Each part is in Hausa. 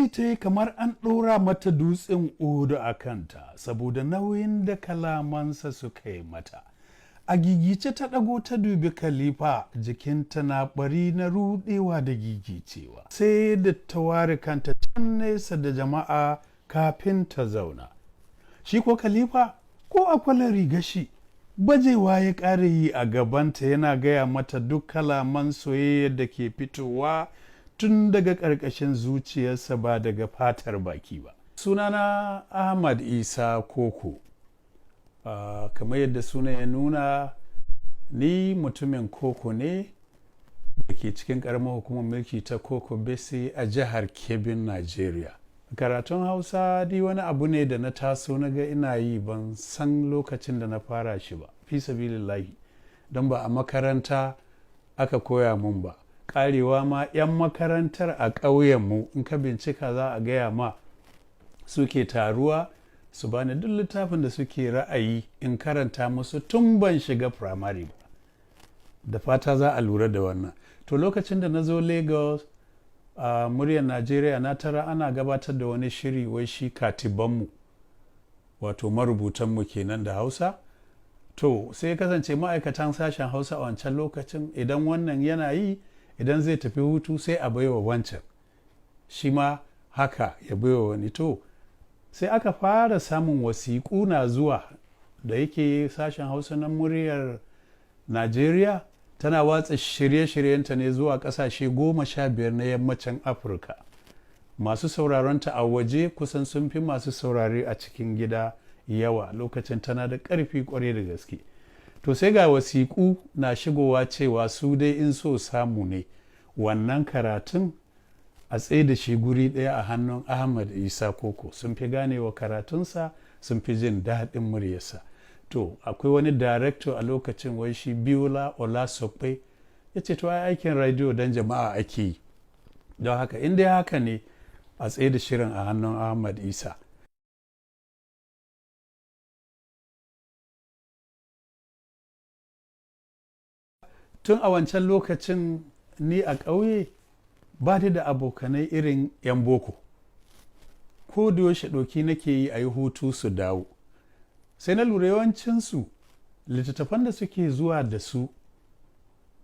ji ta yi kamar an ɗora mata dutsen odo a kanta saboda nauyin da kalamansa suka yi mata. A gigice ta ɗago ta dubi Khalifa, jikinta na ɓari na ruɗewa da gigicewa. Sai da ta ware kanta can nesa da jama'a kafin ta zauna. Shi ko Khalifa ko akwai riga shi bajewa ya ƙara yi a gabanta, yana gaya mata duk kalaman soyayya da ke fitowa tun daga ƙarƙashin zuciyarsa ba daga fatar baki ba. Sunana Ahmad Isah Koko. Kamar yadda suna ya nuna, ni mutumin Koko ne da ke cikin ƙaramar hukumar mulki ta Koko Bese a jihar Kebbin, Najeriya. Karatun Hausa di wani abu ne da na taso na ga ina yi, ban san lokacin da na fara shi ba, fi sabilillahi, don ba a makaranta aka koya mun ba. Karewa ma 'yan makarantar a ƙauyenmu in ka bincika za a gaya ma suke taruwa su bani duk littafin da suke ra'ayi in karanta musu tun ban shiga firamare ba. Da fata za a lura da wannan. To lokacin da na zo Lagos a muryar Najeriya, na tara ana gabatar da wani shiri wai shi katibanmu, wato marubutanmu kenan da Hausa. To sai kasance ma'aikatan sashen Hausa a wancan lokacin idan wannan yana yi, idan zai tafi hutu sai a baiwa wancan, shi ma haka ya baiwa wani. To sai aka fara samun wasiƙu na zuwa, da yake sashen Hausa na muryar Najeriya tana watsa shirye-shiryenta ne zuwa ƙasashe 15 na yammacin Afirka. Masu sauraronta a waje kusan sun fi masu saurare a cikin gida yawa, lokacin tana da ƙarfi ƙwarai da gaske. To sai ga wasiƙu na shigowa cewa su dai in so samu ne wannan karatun a tsaye da shi guri ɗaya a hannun Ahmad Isah Koko. Sun fi ganewa karatunsa, sun fi jin daɗin muryarsa. To akwai wani director a lokacin wai shi Biola Olasokpe ya ce to ai aikin radio don jama'a ake yi, don haka in dai haka ne a tsaye da shirin a hannun Ahmad Isah. Tun a wancan lokacin ni a ƙauye ba da abokanai irin 'yan boko, ko da yaushe ɗauki nake yi a yi hutu su dawo. Sai na lura yawancinsu littattafan da suke zuwa da su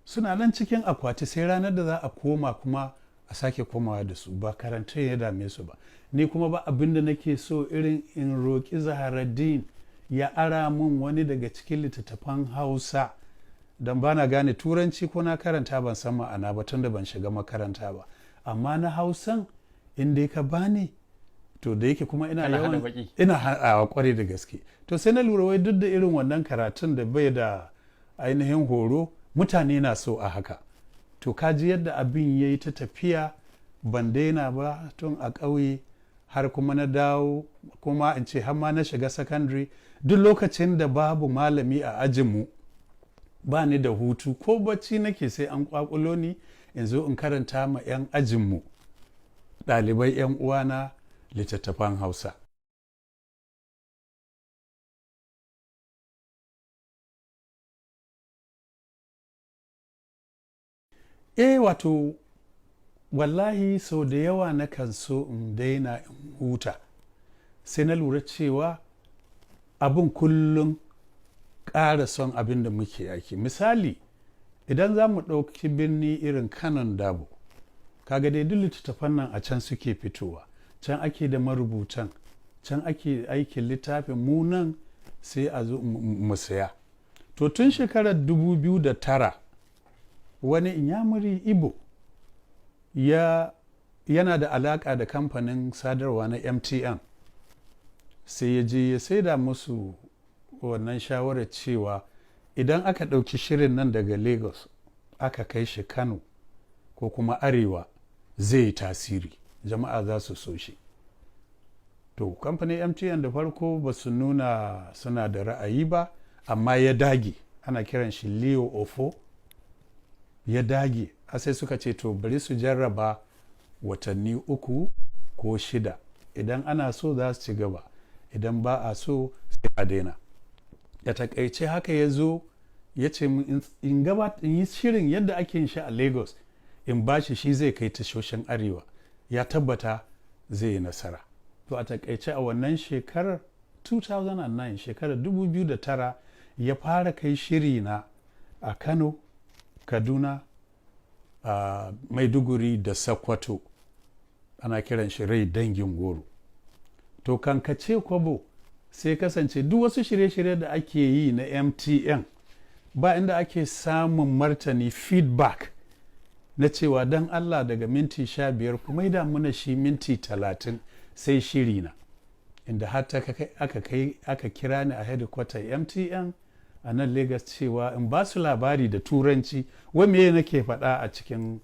suna nan cikin akwati, sai ranar da za a koma kuma a sake komawa da su, ba karanta ya dame su ba. Ni kuma ba abin da nake so irin in roƙi Zaharaddin ya ara mun wani daga cikin littattafan Hausa, don ba na gane Turanci ko na karanta ban san ma'ana ba tun da ban shiga makaranta ba, amma na Hausan in dai ka bani, to da yake kuma ina yawan ina haɗawa kwarai da gaske. To sai na lura wai duk da irin wannan karatun da bai da ainihin horo, mutane na so a haka. To kaji yadda abin ya yi ta tafiya, ban daina ba tun a ƙauye har kuma na dawo, kuma in ce har ma na shiga secondary. Duk lokacin da babu malami a ajinmu, ba ni da hutu ko bacci nake sai an kwakulo ni in zo in karanta ma 'yan ajinmu, ɗalibai 'yan uwana, littattafan Hausa. Wato wallahi sau da yawa na kan so in daina in huta, sai na lura cewa abin kullum ƙara son abin da muke aiki. Misali, idan za mu ɗauki birni irin Kanon Dabo, kaga dai duk littattafan nan a can suke fitowa, can ake da marubutan, can ake aikin littafin, mu nan sai a zo mu saya. To tun shekarar 2009 wani inyamuri Ibo yana da alaƙa da kamfanin sadarwa na MTN, sai ya je ya saida musu wannan shawarar cewa idan aka ɗauki shirin nan daga Lagos aka kai shi Kano ko kuma Arewa zai yi tasiri, jama'a za su so shi. To kamfanin MTN da farko ba su nuna suna da ra'ayi ba, amma ya dage, ana kiran shi Leo Ofo, ya dage, sai suka ce to bari su jarraba watanni 3 ko 6, idan ana so za su ci gaba, idan ba a so sai a daina. Da takaice haka ya zo ya ce in yi shirin yadda ake yin shi a Lagos, in ba shi zai kai tashoshin Arewa. Ya tabbata zai yi nasara. To a takaice a wannan shekarar 2009 shekarar 2009 ya fara kai shiri na a Kano, Kaduna, a Maiduguri da Sokoto. Ana kiran shi rai dangin goro. To kankace kwabo sai kasance duk wasu shirye-shirye da ake yi na MTN ba inda ake samun martani feedback na cewa don Allah daga minti 15 kuma yi muna shi minti 30 sai shiri na, inda hatta aka kira ni a headquarter MTN a nan Lagos cewa in ba su labari da turanci wai me nake faɗa a cikin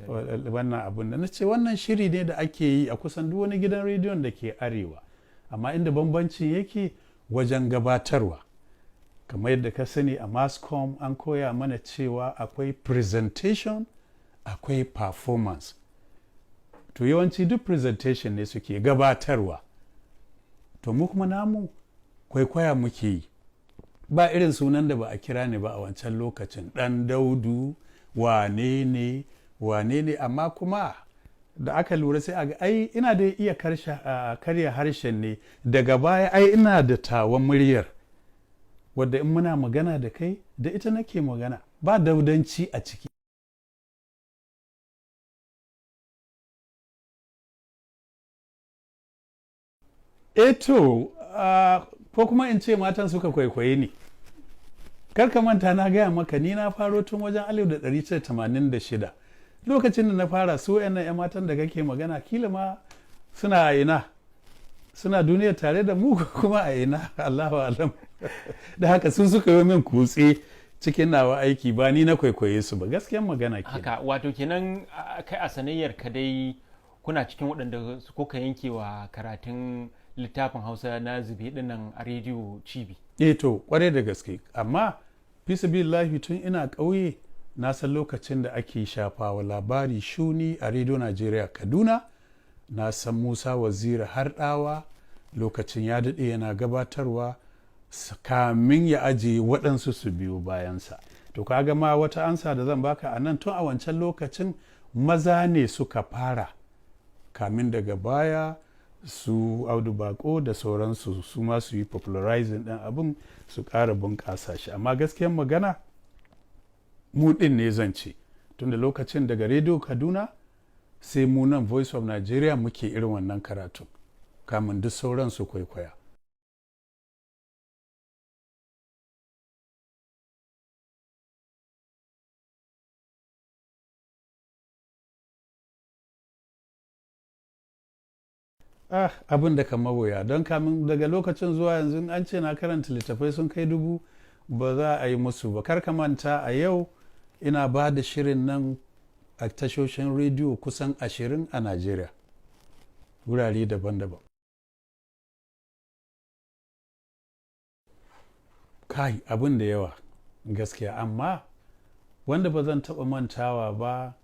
wannan abun da na ce wannan shiri ne da ake yi a kusan duk wani gidan rediyon da ke arewa, amma inda bambancin yake wajen gabatarwa. Kamar yadda ka sani a Mascom an koya mana cewa akwai presentation akwai performance. To yawanci duk presentation ne suke gabatarwa, to mu kuma namu kwaikwaya muke yi. Ba irin sunan da ba a kira ni ba a wancan lokacin, ɗan Daudu, wane ne, amma kuma da aka lura sai aga ai ina da iya karya harshen ne, daga baya ai ina da tawa muryar wadda in muna magana da kai da ita nake magana, ba daudanci a ciki. Eto ko kuma in ce matan suka kwaikwaye ni. Karka manta na gaya maka ni na faro tun wajen 1986. Lokacin da na fara su yan matan da kake magana kila ma suna a ina, suna duniya tare da mu kuma a ina, Allahu alam. Da haka sun suka yi min kutse cikin nawa aiki, ba ni na kwaikwaye su ba, gaskiyan magana ke. Haka wato kenan kai a sanayyar ka dai kuna cikin waɗanda kuka yanke wa karatun littafin Hausa na zube dinnan a rediyo cibi. To kwarai da gaske, amma fi tun ina ƙauye na san lokacin da ake shafawa labari shuni a rediyo Najeriya Kaduna. Na san Musa Waziri Harɗawa lokacin ya daɗe yana gabatarwa kamin ya ajiye waɗansu su biyo bayansa. To kaga ma wata ansa da zan baka a nan, tun a wancan lokacin maza ne suka fara, kamin daga baya su Audu Bako da sauransu su ma su yi popularizing ɗin abin su ƙara bunƙasa shi. Amma gaskiyan magana mu ɗin ne zan ce, tunda lokacin daga rediyo Kaduna sai mu nan Voice of Nigeria muke irin wannan karatu kamun duk sauran su kwaikwaya. Abin da kamar wuya, don kamin daga lokacin zuwa yanzu an ce na karanta littafai sun kai 1000 ba za a yi musu ba. Kar ka manta a yau ina ba da shirin nan a tashoshin rediyo kusan 20 a Najeriya, wurare daban-daban. Kai abin da yawa gaskiya, amma wanda ba zan taɓa mantawa ba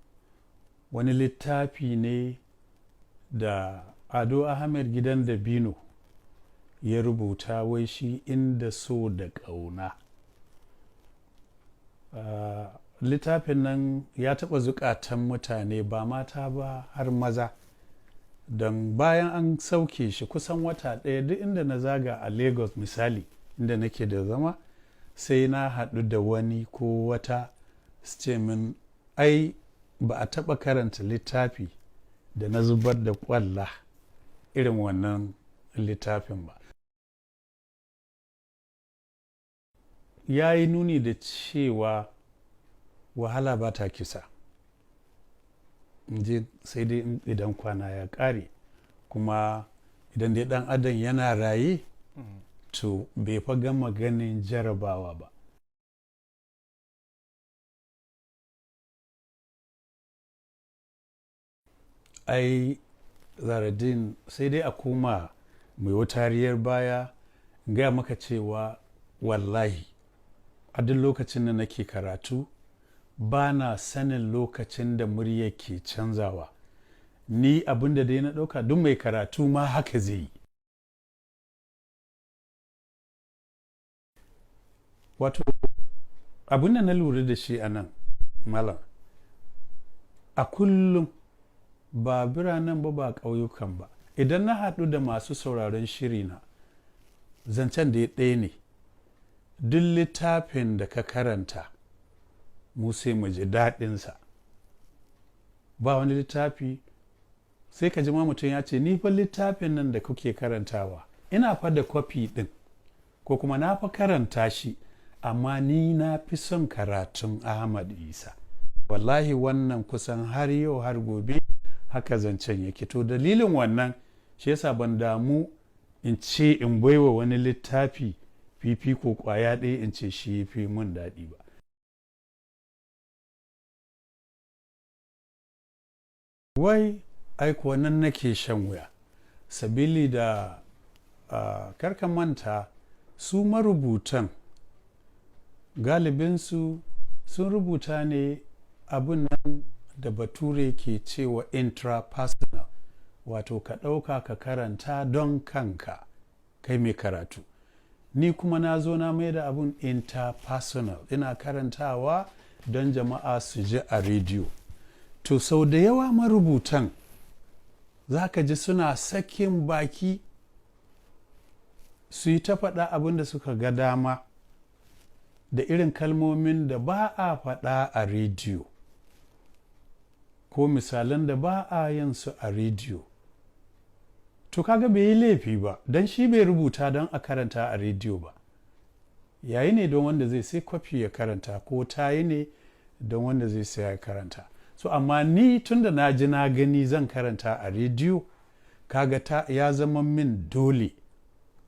wani littafi ne da Ado Ahmad gidan Dabino ya rubuta, wai shi Inda So da Ƙauna. Littafin nan ya taɓa zukatan mutane ba mata ba har maza, don bayan an sauke shi kusan wata ɗaya duk inda na zaga a Lagos misali inda nake da zama, sai na haɗu da wani ko wata su ce min ai ba a taɓa karanta littafi da na zubar da ƙwalla irin wannan littafin ba. Ya yi nuni da cewa wahala ba ta kisa, sai dai idan kwana ya ƙare, kuma idan dai ɗan adam yana raye to bai fa gama ganin jarabawa ba. Ai Zaradin sai dai a koma mai wutariyar baya, gaya maka cewa wallahi a duk lokacin da nake karatu ba na sanin lokacin da murya ke canzawa. Ni abin da dai na ɗauka duk mai karatu ma haka zai yi. Wato abin da na lura da shi a nan malam, a kullum ba biranen ba ƙauyukan ba, idan na haɗu da masu sauraron shiri na zancen da ɗaya ne, duk littafin da ka karanta mu sai mu ji daɗinsa. Ba wani littafi sai ka ji ma mutum ya ce ni fa littafin nan da kuke karantawa ina fa da kwafi ɗin ko kuma na fa karanta shi amma ni na fi son karatun Ahmad Isah. Wallahi wannan kusan har yau har gobe haka zancen yake. To dalilin wannan shi yasa ban damu in ce in baiwa wani littafi fifiko kwaya ɗaya in ce shi fi mun daɗi ba. Wai aiko nan nake shan wuya sabili da karka manta su marubutan galibinsu sun rubuta ne abin nan da bature ke cewa intrapersonal, wato ka ɗauka ka karanta don kanka kai mai karatu. Ni kuma na zo na mai da abin interpersonal, ina karantawa don jama'a su ji a rediyo. To sau da yawa marubutan za ka ji suna sakin baki su yi ta faɗa abin da suka ga dama da irin kalmomin da ba a faɗa a rediyo ko misalan da ba a yin su a rediyo. To kaga bai yi laifi ba don shi bai rubuta don a karanta a rediyo ba, yayi ne don wanda zai sai kwafi ya karanta ko tayi ne don wanda zai sai ya karanta. So amma ni tunda na ji na gani zan karanta a rediyo, kaga ya zama min dole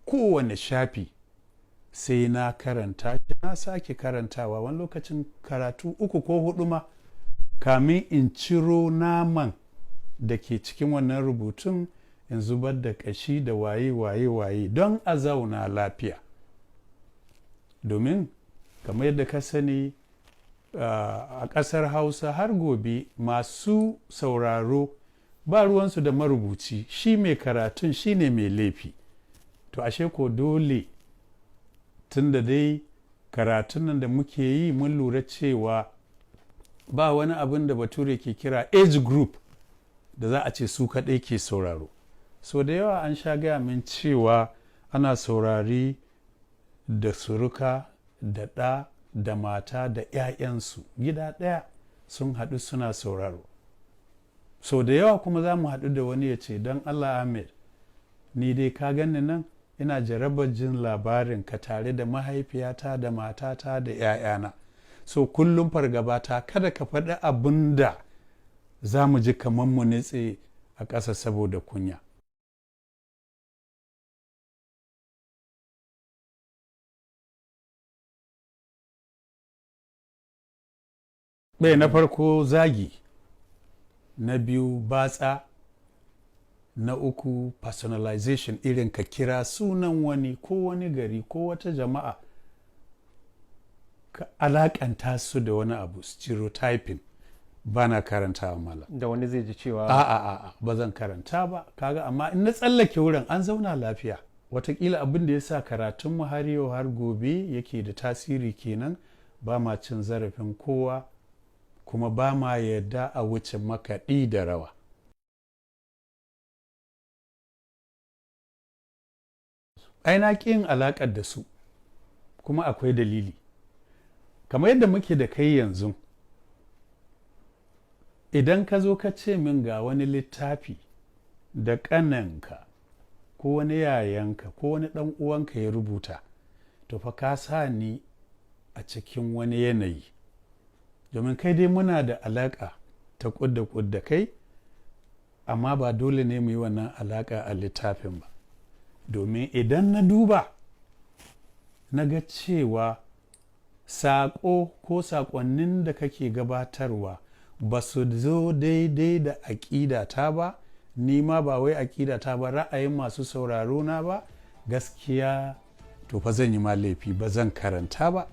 kowane shafi sai na karanta na sake karantawa, wani lokacin karatu 3 ko 4 ma kamin in ciro naman da ke cikin wannan rubutun in zubar da kashi da waye don a zauna lafiya. Domin kamar yadda ka sani a ƙasar Hausa har gobe masu sauraro ba ruwansu da marubuci, shi mai karatun shi ne mai laifi. To ashe ko dole tun da dai karatun nan da muke yi mun lura cewa ba wani abin da bature ke kira age group da za a ce su kaɗai ke sauraro. So da yawa an sha gaya min cewa ana saurari da suruka da ɗa da mata da 'ya'yansu gida ɗaya sun haɗu suna sauraro. So da yawa kuma za mu haɗu da wani ya ce don Allah Ahmed, ni dai ka gani nan ina jarabar jin labarin ka tare da mahaifiyata da matata da 'ya'yana. So kullum fargabata kada ka faɗi abin da za mu ji kamar mu nitse a ƙasa saboda kunya. Bai na farko zagi, na biyu batsa, na uku personalization, irin ka kira sunan wani ko wani gari ko wata jama'a ka alakanta su da wani abu, stereotyping, ba na karanta wa mala. Da wani zai ji cewa a'a ba zan karanta ba, kaga amma in na tsallake wurin an zauna lafiya. Watakila abin da ya sa karatunmu har yau har gobe yake da tasiri kenan, ba ma cin zarafin kowa kuma ba ma yarda a wuce makaɗi da rawa. Ai na ƙin alaƙar da su kuma akwai dalili. Kamar yadda muke da kai yanzu, idan ka zo ka ce min ga wani littafi da ƙananka ko wani yayanka ko wani ɗan uwanka ya rubuta, to fa ka sa ni a cikin wani yanayi. Domin kai dai muna da alaƙa ta ƙudda kai, amma ba dole ne mu yi wannan alaƙa a littafin ba. Domin idan na duba na ga cewa saƙo ko saƙonnin da kake gabatarwa ba su zo daidai da aƙidata ba, ni ma ba wai aƙidata ba, ra'ayin masu sauraro na ba, gaskiya to fa zan yi ma laifi, ba zan karanta ba.